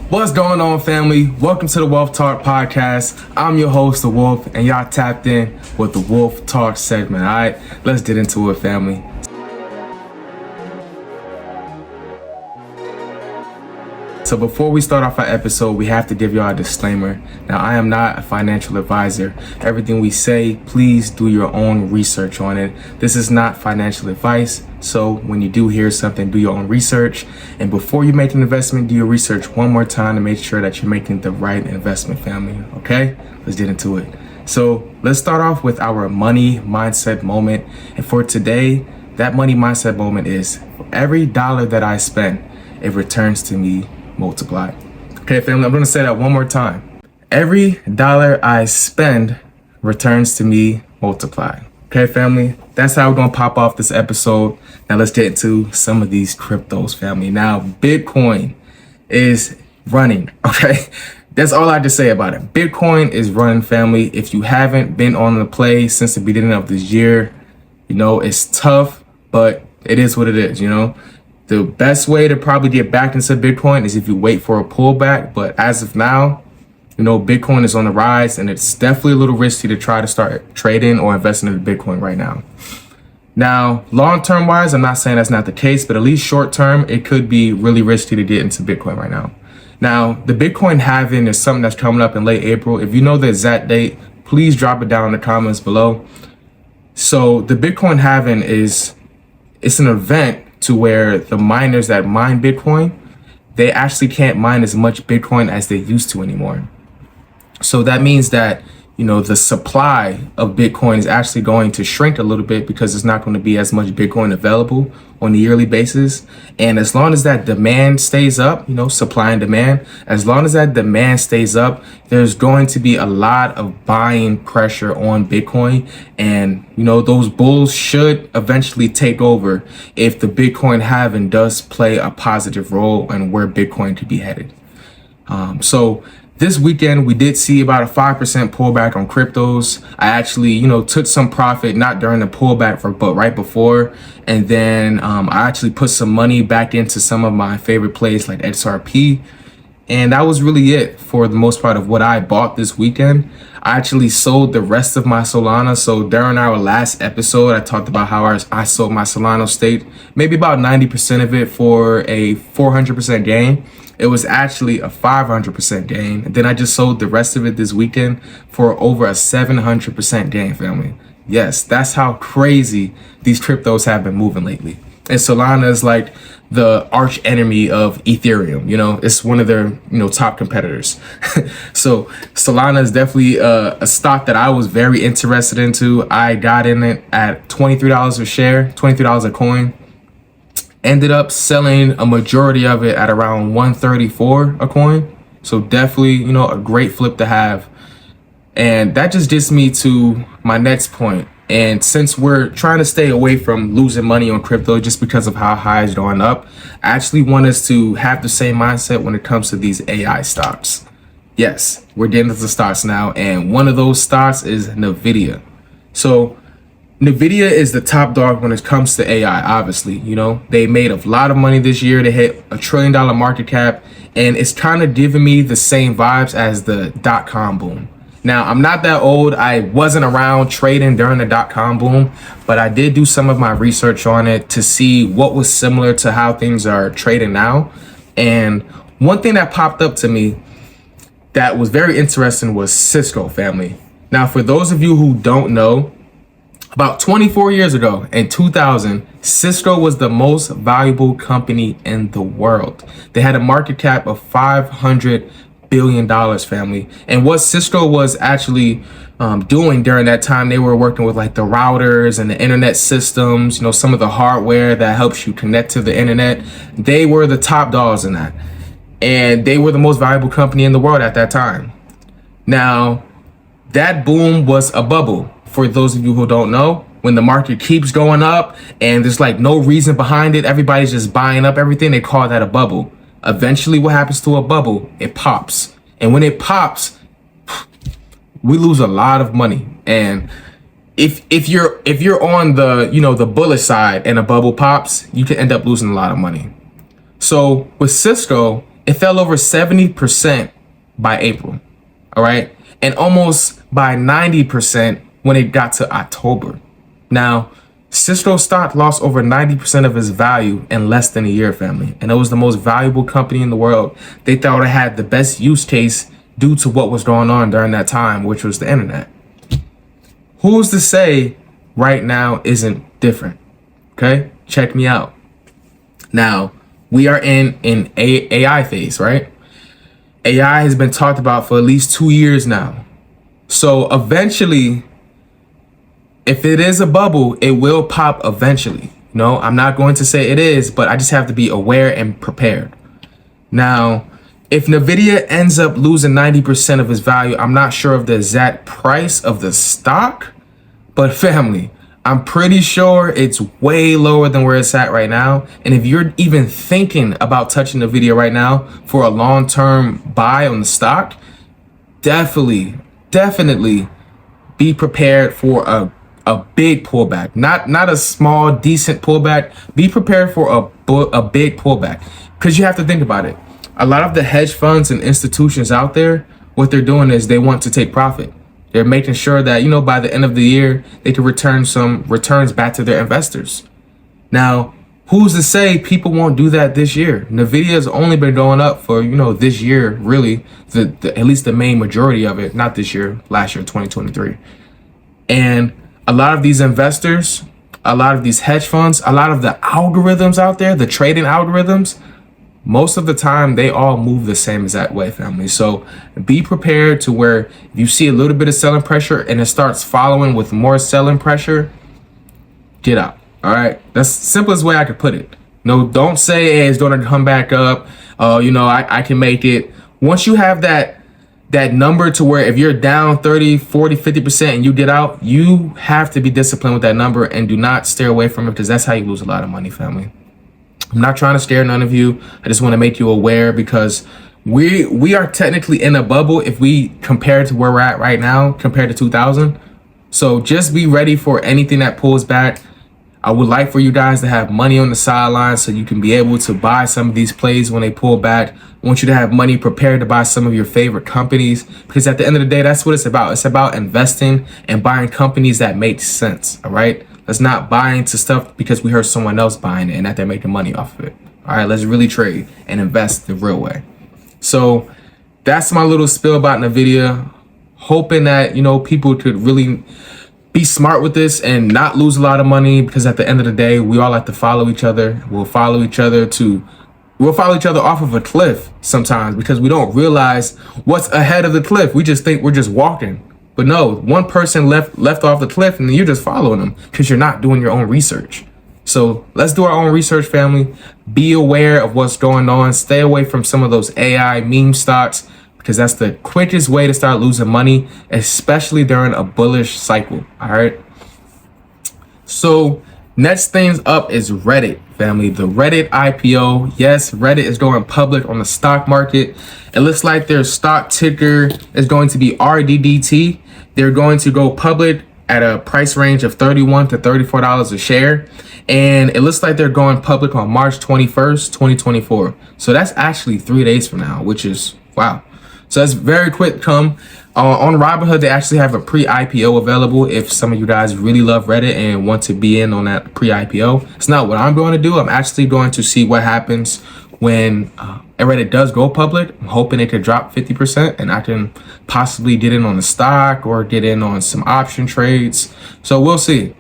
What's going on, family? Welcome to the Wolf Talk podcast. I'm your host, The Wolf, and y'all tapped in with the Wolf Talk segment. All right, let's get into it, family. So before we start off our episode, we have to give y'all a disclaimer. Now, I am not a financial advisor. Everything we say, please do your own research on it. This is not financial advice. So when you do hear something, do your own research. And before you make an investment, do your research one more time to make sure that you're making the right investment, family. Okay, let's get into it. So let's start off with our money mindset moment. And for today, that money mindset moment is for every dollar that I spend, it returns to me multiplied. Okay, family, I'm going to say that one more time. Every dollar I spend returns to me multiplied. Okay, family, that's how we're going to pop off this episode. Now let's get into some of these cryptos, family. Now, Bitcoin is running, okay? That's all I have to say about it. Bitcoin is running, family. If you haven't been on the play since the beginning of this year, you know, it's tough, but it is what it is, you know? The best way to probably get back into Bitcoin is if you wait for a pullback. But as of now, you know, Bitcoin is on the rise, and it's definitely a little risky to try to start trading or investing in Bitcoin right now. Now, long-term wise, I'm not saying that's not the case, but at least short-term, it could be really risky to get into Bitcoin right now. Now, the Bitcoin halving is something that's coming up in late April. If you know the exact date, please drop it down in the comments below. So the Bitcoin halving it's an event to where the miners that mine Bitcoin, they actually can't mine as much Bitcoin as they used to anymore. So that means that, you know, the supply of Bitcoin is actually going to shrink a little bit because there's not going to be as much Bitcoin available on a yearly basis. And as long as that demand stays up, you know, supply and demand, as long as that demand stays up, there's going to be a lot of buying pressure on Bitcoin. And, you know, those bulls should eventually take over if the Bitcoin halving does play a positive role in where Bitcoin could be headed. So this weekend, we did see about a 5% pullback on cryptos. I actually, you know, took some profit, not during the pullback, but right before. And then I actually put some money back into some of my favorite plays like XRP. And that was really it for the most part of what I bought this weekend. I actually sold the rest of my Solana. So during our last episode, I talked about how I sold my Solana stake, maybe about 90% of it for a 400% gain. It was actually a 500% gain. And then I just sold the rest of it this weekend for over a 700% gain, family. Yes, that's how crazy these cryptos have been moving lately. And Solana is like the arch enemy of Ethereum. You know, it's one of their, you know, top competitors. So Solana is definitely a stock that I was very interested into. I got in it at $23 a share, $23 a coin. Ended up selling a majority of it at around $134 a coin. So definitely, you know, a great flip to have. And that just gets me to my next point. And since we're trying to stay away from losing money on crypto just because of how high it's going up, I actually want us to have the same mindset when it comes to these AI stocks. Yes, we're getting into stocks now. And one of those stocks is NVIDIA. So NVIDIA is the top dog when it comes to AI, obviously. You know, they made a lot of money this year. They hit $1 trillion market cap, and it's kind of giving me the same vibes as the .com boom. Now, I'm not that old. I wasn't around trading during the .com boom, but I did do some of my research on it to see what was similar to how things are trading now. And one thing that popped up to me that was very interesting was Cisco, family. Now, for those of you who don't know, about 24 years ago, in 2000, Cisco was the most valuable company in the world. They had a market cap of $500 billion, family. And what Cisco was actually doing during that time, they were working with like the routers and the internet systems, you know, some of the hardware that helps you connect to the internet. They were the top dogs in that. And they were the most valuable company in the world at that time. Now, that boom was a bubble. For those of you who don't know, when the market keeps going up and there's like no reason behind it, everybody's just buying up everything, they call that a bubble. Eventually, what happens to a bubble? It pops. And when it pops, we lose a lot of money. And if you're on the, you know, the bullish side and a bubble pops, you can end up losing a lot of money. So with Cisco, It fell over 70% by April, all right? And almost by 90% when it got to October. Now, Cisco stock lost over 90% of its value in less than a year, family. And it was the most valuable company in the world. They thought it had the best use case due to what was going on during that time, which was the internet. Who's to say right now isn't different? Okay, check me out. Now, we are in an AI phase, right? AI has been talked about for at least 2 years now. So eventually, if it is a bubble, it will pop eventually. No, I'm not going to say it is, but I just have to be aware and prepared. Now, if Nvidia ends up losing 90% of its value, I'm not sure of the exact price of the stock, but family, I'm pretty sure it's way lower than where it's at right now. And if you're even thinking about touching Nvidia right now for a long-term buy on the stock, definitely be prepared for a big pullback, not a small, decent pullback. Be prepared for a big pullback, because you have to think about it. A lot of the hedge funds and institutions out there, what they're doing is they want to take profit. They're making sure that, you know, by the end of the year, they can return some returns back to their investors. Now, who's to say people won't do that this year? Nvidia has only been going up for, you know, this year, really, at least the main majority of it, not this year, last year, 2023. And a lot of these investors, a lot of these hedge funds, a lot of the algorithms out there, the trading algorithms, most of the time they all move the same exact way, family. So be prepared to where if you see a little bit of selling pressure and it starts following with more selling pressure, get out. All right, that's the simplest way I could put it. No, don't say, hey, it's going to come back up. You know, I can make it. Once you have that number to where if you're down 30, 40, 50% and you get out, you have to be disciplined with that number and do not stay away from it, because that's how you lose a lot of money, family. I'm not trying to scare none of you. I just want to make you aware, because we are technically in a bubble if we compare to where we're at right now compared to 2000. So just be ready for anything that pulls back. I would like for you guys to have money on the sidelines so you can be able to buy some of these plays when they pull back. I want you to have money prepared to buy some of your favorite companies, because at the end of the day, that's what it's about. It's about investing and buying companies that make sense. All right. Let's not buy into stuff because we heard someone else buying it and that they're making money off of it. All right, let's really trade and invest the real way. So that's my little spill about Nvidia. Hoping that, you know, people could really be smart with this and not lose a lot of money, because at the end of the day, we all like to follow each other. We'll follow each other off of a cliff sometimes, because we don't realize what's ahead of the cliff. We just think we're just walking. But no, one person left off the cliff and you're just following them because you're not doing your own research. So let's do our own research, family. Be aware of what's going on. Stay away from some of those AI meme stocks, because that's the quickest way to start losing money, especially during a bullish cycle. All right. So next things up is Reddit, family. The Reddit IPO. Yes, Reddit is going public on the stock market. It looks like their stock ticker is going to be RDDT. They're going to go public at a price range of $31 to $34 a share. And it looks like they're going public on March 21st, 2024. So that's actually 3 days from now, which is wow. So that's very quick come. On Robinhood, they actually have a pre-IPO available if some of you guys really love Reddit and want to be in on that pre-IPO. It's not what I'm going to do. I'm actually going to see what happens when Reddit does go public. I'm hoping it could drop 50% and I can possibly get in on the stock or get in on some option trades. So we'll see.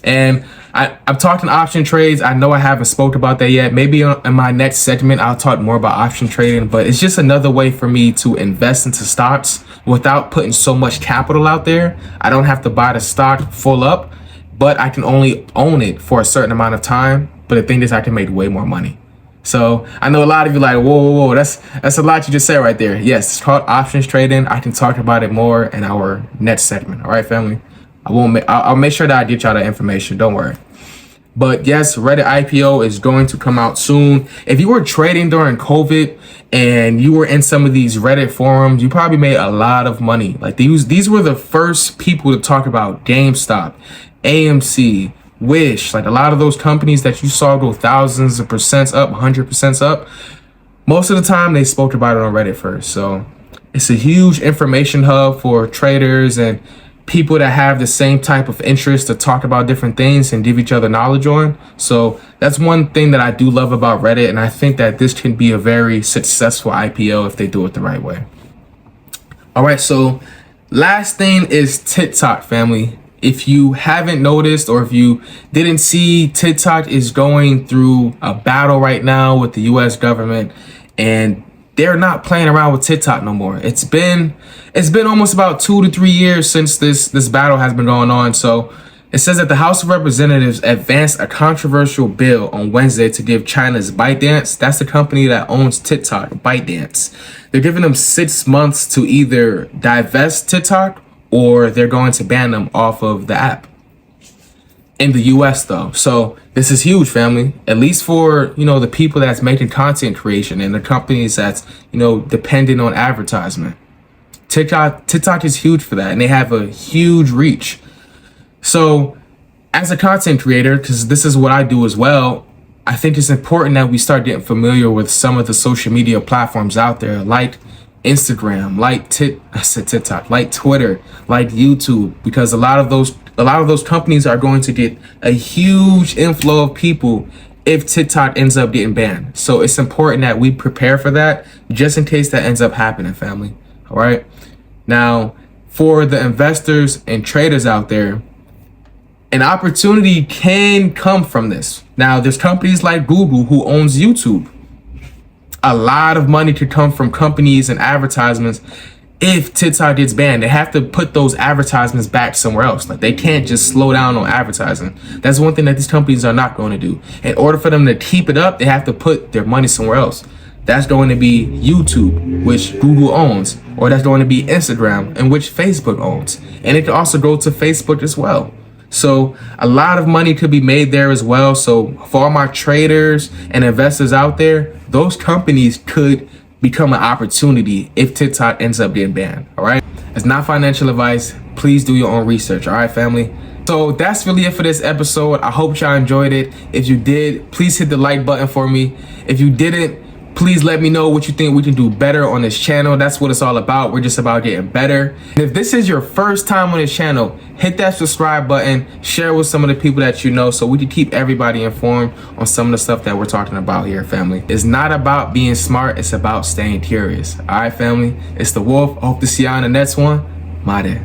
And I'm talking option trades. I know I haven't spoke about that yet. Maybe in my next segment, I'll talk more about option trading, but it's just another way for me to invest into stocks without putting so much capital out there. I don't have to buy the stock full up, but I can only own it for a certain amount of time. But the thing is, I can make way more money. So I know a lot of you like, whoa, that's a lot you just said right there. Yes, it's called options trading. I can talk about it more in our next segment. All right, family. I'll make sure that I get y'all that information. Don't worry. But yes, Reddit IPO is going to come out soon. If you were trading during COVID and you were in some of these Reddit forums, you probably made a lot of money. Like these were the first people to talk about GameStop, AMC, Wish, like a lot of those companies that you saw go thousands of percents up, 100% up. Most of the time they spoke about it on Reddit first. So it's a huge information hub for traders and people that have the same type of interest to talk about different things and give each other knowledge on. So that's one thing that I do love about Reddit, and I think that this can be a very successful IPO if they do it the right way. All right, so last thing is TikTok, family. If you haven't noticed, or if you didn't see, TikTok is going through a battle right now with the US government, and they're not playing around with TikTok no more. It's been almost about 2 to 3 years since this battle has been going on. So it says that the House of Representatives advanced a controversial bill on Wednesday to give China's ByteDance, that's the company that owns TikTok, ByteDance. They're giving them 6 months to either divest TikTok or they're going to ban them off of the app. In the US though. So this is huge, family, at least for, the people that's making content creation and the companies that's, dependent on advertisement. TikTok is huge for that, and they have a huge reach. So as a content creator, because this is what I do as well, I think it's important that we start getting familiar with some of the social media platforms out there, like Instagram, like TikTok, like Twitter, like YouTube, because a lot of those companies are going to get a huge inflow of people if TikTok ends up getting banned. So it's important that we prepare for that just in case that ends up happening, family. All right. Now, for the investors and traders out there, an opportunity can come from this. Now, there's companies like Google who owns YouTube. A lot of money could come from companies and advertisements if TikTok gets banned. They have to put those advertisements back somewhere else. Like, they can't just slow down on advertising. That's one thing that these companies are not going to do. In order for them to keep it up, they have to put their money somewhere else. That's going to be YouTube, which Google owns, or that's going to be Instagram, in which Facebook owns. And it can also go to Facebook as well. So a lot of money could be made there as well. So for all my traders and investors out there, those companies could become an opportunity if TikTok ends up getting banned. All right. It's not financial advice. Please do your own research. All right, family. So that's really it for this episode. I hope y'all enjoyed it. If you did, please hit the like button for me. If you didn't, please let me know what you think we can do better on this channel. That's what it's all about. We're just about getting better. And if this is your first time on this channel, hit that subscribe button, share with some of the people that you know so we can keep everybody informed on some of the stuff that we're talking about here, family. It's not about being smart. It's about staying curious. All right, family. It's the Wolf. I hope to see y'all in the next one. My day.